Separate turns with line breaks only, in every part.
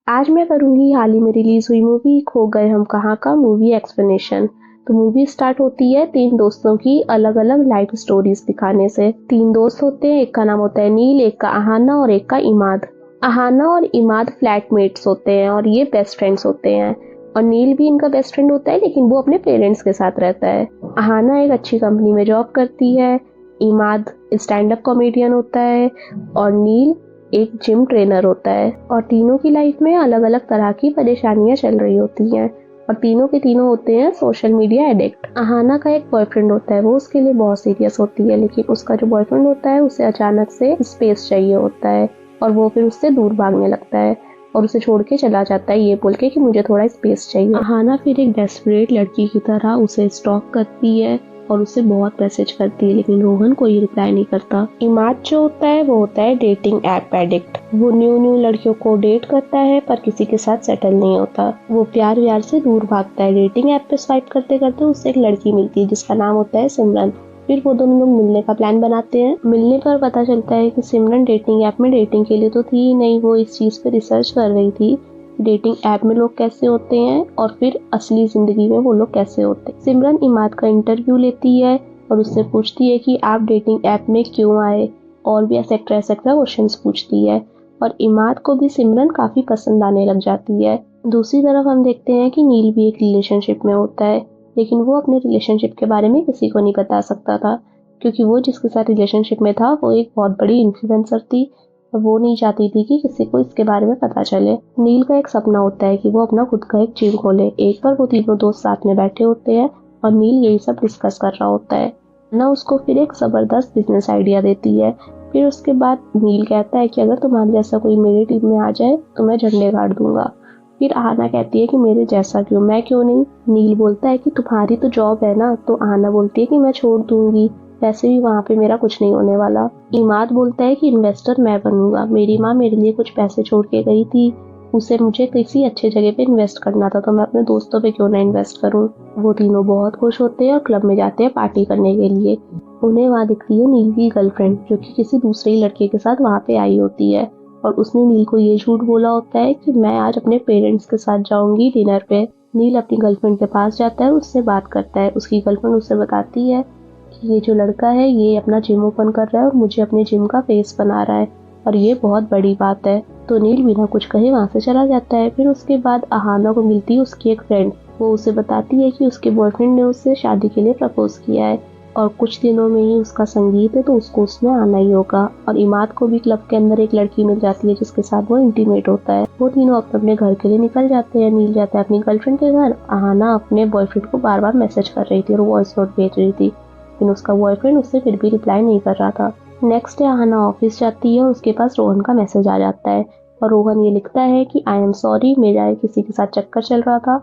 आज मैं करूंगी हाल ही में रिलीज हुई मूवी खो गए हम कहाँ का मूवी एक्सप्लेनेशन। तो मूवी स्टार्ट होती है तीन दोस्तों की अलग अलग लाइफ स्टोरीज दिखाने से। तीन दोस्त होते हैं, एक का नाम होता है नील, एक का आहाना और एक का इमाद। आहाना और इमाद फ्लैटमेट्स होते हैं और ये बेस्ट फ्रेंड्स होते हैं। और नील भी इनका बेस्ट फ्रेंड होता है, लेकिन वो अपने पेरेंट्स के साथ रहता है। आहाना एक अच्छी कंपनी में जॉब करती है, इमाद स्टैंड अप कॉमेडियन होता है और नील एक जिम ट्रेनर होता है। और तीनों की लाइफ में अलग अलग तरह की परेशानियां चल रही होती हैं और तीनों के तीनों होते हैं सोशल मीडिया एडिक्ट। अहाना का एक बॉयफ्रेंड होता है, वो उसके लिए बहुत सीरियस होती है, लेकिन उसका जो बॉयफ्रेंड होता है उसे अचानक से स्पेस चाहिए होता है और वो फिर उससे दूर भागने लगता है और उसे छोड़ के चला जाता है ये बोल के कि मुझे थोड़ा स्पेस चाहिए। अहाना फिर एक डेस्परेट लड़की की तरह उसे स्टॉक करती है और उसे बहुत मैसेज करती है, लेकिन रोहन कोई रिप्लाई नहीं करता। इमाद जो होता है वो होता है डेटिंग ऐप एडिक्ट। वो न्यू लड़कियों को डेट करता है पर किसी के साथ सेटल नहीं होता। वो प्यार व्यार से दूर भागता है। डेटिंग ऐप पे स्वाइप करते करते उससे एक लड़की मिलती है जिसका नाम होता है सिमरन। फिर वो दोनों लोग मिलने का प्लान बनाते हैं। मिलने पर पता चलता है कि सिमरन डेटिंग ऐप में डेटिंग के लिए तो थी ही नहीं, वो इस चीज पे रिसर्च कर रही थी डेटिंग ऐप में लोग कैसे होते हैं और फिर असली जिंदगी में वो लोग कैसे होते हैं। सिमरन इमाद का इंटरव्यू लेती है और उससे पूछती है कि आप डेटिंग ऐप में क्यों आए, और भी एक्सेट्रा क्वेश्चंस पूछती है। और इमाद को भी सिमरन काफी पसंद आने लग जाती है। दूसरी तरफ हम देखते हैं कि नील भी एक रिलेशनशिप में होता है, लेकिन वो अपने रिलेशनशिप के बारे में किसी को नहीं बता सकता था, क्योंकि वो जिसके साथ रिलेशनशिप में था वो एक बहुत बड़ी इन्फ्लुएंसर थी। वो नहीं चाहती थी कि किसी को इसके बारे में पता चले। नील का एक सपना होता है कि वो अपना खुद का एक जिम खोले। एक बार वो तीनों दोस्त साथ में बैठे होते हैं और नील यही सब डिस्कस कर रहा होता है ना। उसको फिर एक जबरदस्त बिजनेस आइडिया देती है। फिर उसके बाद नील कहता है कि अगर तुम्हारे जैसा कोई मेरी टीम में आ जाए तो मैं झंडे गाड़ दूंगा। फिर आहाना कहती है कि मेरे जैसा क्यों, मैं क्यों नहीं। नील बोलता है कि तुम्हारी तो जॉब है ना। तो आहाना बोलती है कि मैं छोड़ दूंगी, वैसे भी वहाँ पे मेरा कुछ नहीं होने वाला। इमाद बोलता है कि इन्वेस्टर मैं बनूंगा, मेरी माँ मेरे लिए कुछ पैसे छोड़ के गई थी, उसे मुझे किसी अच्छे जगह पे इन्वेस्ट करना था, तो मैं अपने दोस्तों पे क्यों ना इन्वेस्ट करूं। वो तीनों बहुत खुश होते हैं और क्लब में जाते हैं पार्टी करने के लिए। उन्हें वहाँ दिखती है नील की गर्लफ्रेंड, जो कि किसी दूसरे ही लड़के के साथ वहाँ पे आई होती है। और उसने नील को ये झूठ बोला होता है कि मैं आज अपने पेरेंट्स के साथ जाऊंगी डिनर पे। नील अपनी गर्लफ्रेंड के पास जाता है, उससे बात करता है। उसकी गर्लफ्रेंड उससे बताती है कि ये जो लड़का है ये अपना जिम ओपन कर रहा है और मुझे अपने जिम का फेस बना रहा है और ये बहुत बड़ी बात है। तो नील बिना कुछ कहे वहाँ से चला जाता है। फिर उसके बाद आहाना को मिलती है उसकी एक फ्रेंड। वो उसे बताती है कि उसके बॉयफ्रेंड ने उससे शादी के लिए प्रपोज किया है और कुछ दिनों में ही उसका संगीत है, तो उसको उसमें आना ही होगा। और इमाद को भी क्लब के अंदर एक लड़की मिल जाती है जिसके साथ वो इंटीमेट होता है। वो तीनों अपने अपने घर के लिए निकल जाते हैं। नील जाता है अपनी गर्लफ्रेंड के घर। आहाना अपने बॉयफ्रेंड को बार बार मैसेज कर रही थी और वॉइस नोट भेज रही थी, लेकिन उसका बॉयफ्रेंड उससे फिर भी रिप्लाई नहीं कर रहा था। नेक्स्ट डे आहाना ऑफिस जाती है और उसके पास रोहन का मैसेज आ जाता है और रोहन ये लिखता है कि आई एम सॉरी, मेरा किसी के साथ चक्कर चल रहा था,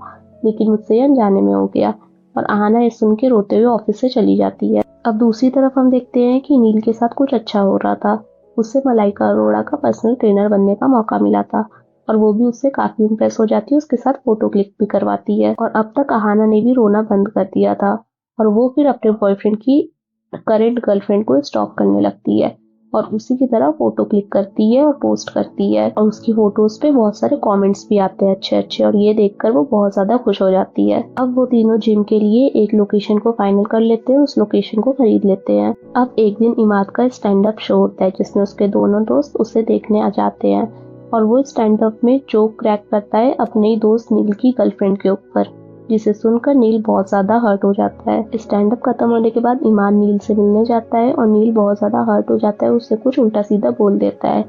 लेकिन मुझसे अनजाने में हो गया। और आहाना ये सुन के रोते हुए ऑफिस से चली जाती है। अब दूसरी तरफ हम देखते हैं कि नील के साथ कुछ अच्छा हो रहा था। उससे मलाइका अरोड़ा का पर्सनल ट्रेनर बनने का मौका मिला था और वो भी उससे काफी इम्प्रेस हो जाती है, उसके साथ फोटो क्लिक भी करवाती है। और अब तक आहाना ने भी रोना बंद कर दिया था और वो फिर अपने बॉयफ्रेंड की करेंट गर्लफ्रेंड को स्टॉक करने लगती है और उसी की तरह फोटो क्लिक करती है और पोस्ट करती है। और उसकी फोटोज पे बहुत सारे कमेंट्स भी आते हैं अच्छे अच्छे, और ये देखकर वो बहुत ज्यादा खुश हो जाती है। अब वो तीनों जिम के लिए एक लोकेशन को फाइनल कर लेते हैं, उस लोकेशन को खरीद लेते हैं। अब एक दिन इमाद का स्टैंड अप शो होता है जिसमें उसके दोनों दोस्त उसे देखने आ जाते हैं और वो स्टैंड अप में जोक क्रैक करता है अपने ही दोस्त नील की गर्लफ्रेंड के ऊपर, जिसे सुनकर नील बहुत ज्यादा हर्ट हो जाता है। स्टैंड अप खत्म होने के बाद इमाद नील से मिलने जाता है और नील बहुत ज्यादा हर्ट हो जाता है, उससे कुछ उल्टा सीधा बोल देता है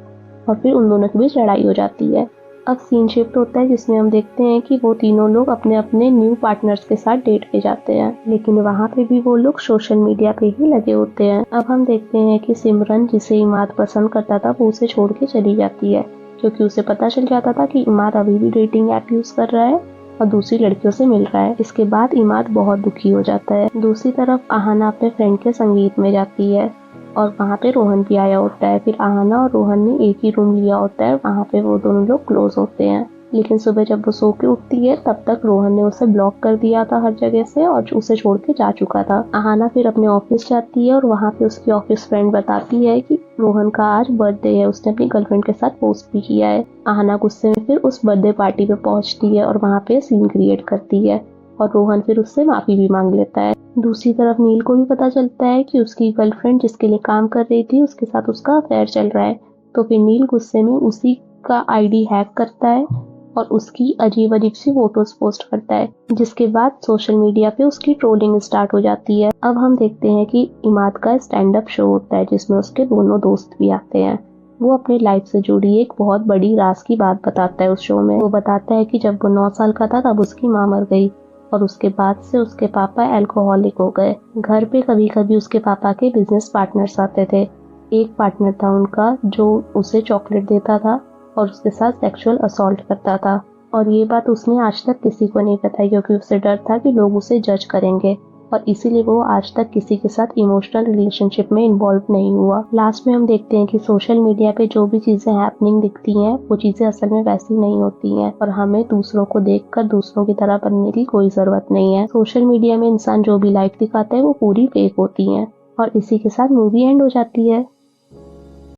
और फिर उन दोनों के बीच लड़ाई हो जाती है। अब सीन शिफ्ट होता है जिसमें हम देखते हैं कि वो तीनों लोग अपने अपने न्यू पार्टनर्स के साथ डेट पे जाते हैं, लेकिन वहाँ पे भी वो लोग सोशल मीडिया पे ही लगे होते हैं। अब हम देखते हैं कि सिमरन, जिसे इमाद पसंद करता था, वो उसे छोड़ के चली जाती है, क्योंकि उसे पता चल जाता था कि इमाद अभी भी डेटिंग ऐप यूज कर रहा है और दूसरी लड़कियों से मिल रहा है। इसके बाद इमाद बहुत दुखी हो जाता है। दूसरी तरफ आहाना अपने फ्रेंड के संगीत में जाती है और वहाँ पे रोहन भी आया होता है। फिर आहाना और रोहन ने एक ही रूम लिया होता है, वहाँ पे वो दोनों लोग क्लोज होते हैं। लेकिन सुबह जब वो सो के उठती है तब तक रोहन ने उसे ब्लॉक कर दिया था हर जगह से और उसे छोड़ के जा चुका था। आहाना फिर अपने ऑफिस जाती है और वहाँ पे उसकी ऑफिस फ्रेंड बताती है कि रोहन का आज बर्थडे है, उसने अपनी गर्लफ्रेंड के साथ पोस्ट भी किया है। आहना गुस्से में फिर उस बर्थडे पार्टी पे पहुंचती है और वहाँ पे सीन क्रिएट करती है और रोहन फिर उससे माफी भी मांग लेता है। दूसरी तरफ नील को भी पता चलता है कि उसकी गर्लफ्रेंड जिसके लिए काम कर रही थी उसके साथ उसका अफेयर चल रहा है, तो फिर नील गुस्से में उसी का आईडी हैक करता है और उसकी अजीब अजीब सी फोटोज पोस्ट करता है, जिसके बाद सोशल मीडिया पे उसकी ट्रोलिंग स्टार्ट हो जाती है। अब हम देखते हैं कि इमाद का स्टैंड अप शो होता है जिसमें उसके दोनों दोस्त भी आते हैं। वो अपनी लाइफ से जुड़ी एक बहुत बड़ी राज की बात बताता है उस शो में। वो बताता है कि जब वो 9 साल का था तब उसकी माँ मर गई और उसके बाद से उसके पापा अल्कोहलिक हो गए। घर पे कभी कभी उसके पापा के बिजनेस पार्टनर्स आते थे। एक पार्टनर था उनका जो उसे चॉकलेट देता था और उसके साथ सेक्सुअल असॉल्ट करता था, और ये बात उसने आज तक किसी को नहीं बताई क्योंकि उसे डर था कि लोग उसे जज करेंगे, और इसीलिए वो आज तक किसी के साथ इमोशनल रिलेशनशिप में इन्वॉल्व नहीं हुआ। लास्ट में हम देखते हैं कि सोशल मीडिया पे जो भी चीजें हैपनिंग दिखती हैं वो चीजें असल में वैसी नहीं होती हैं और हमें दूसरों को देखकर दूसरों की तरह बनने की कोई जरूरत नहीं है। सोशल मीडिया में इंसान जो भी लाइफ दिखाता है वो पूरी फेक होती है। और इसी के साथ मूवी एंड हो जाती है।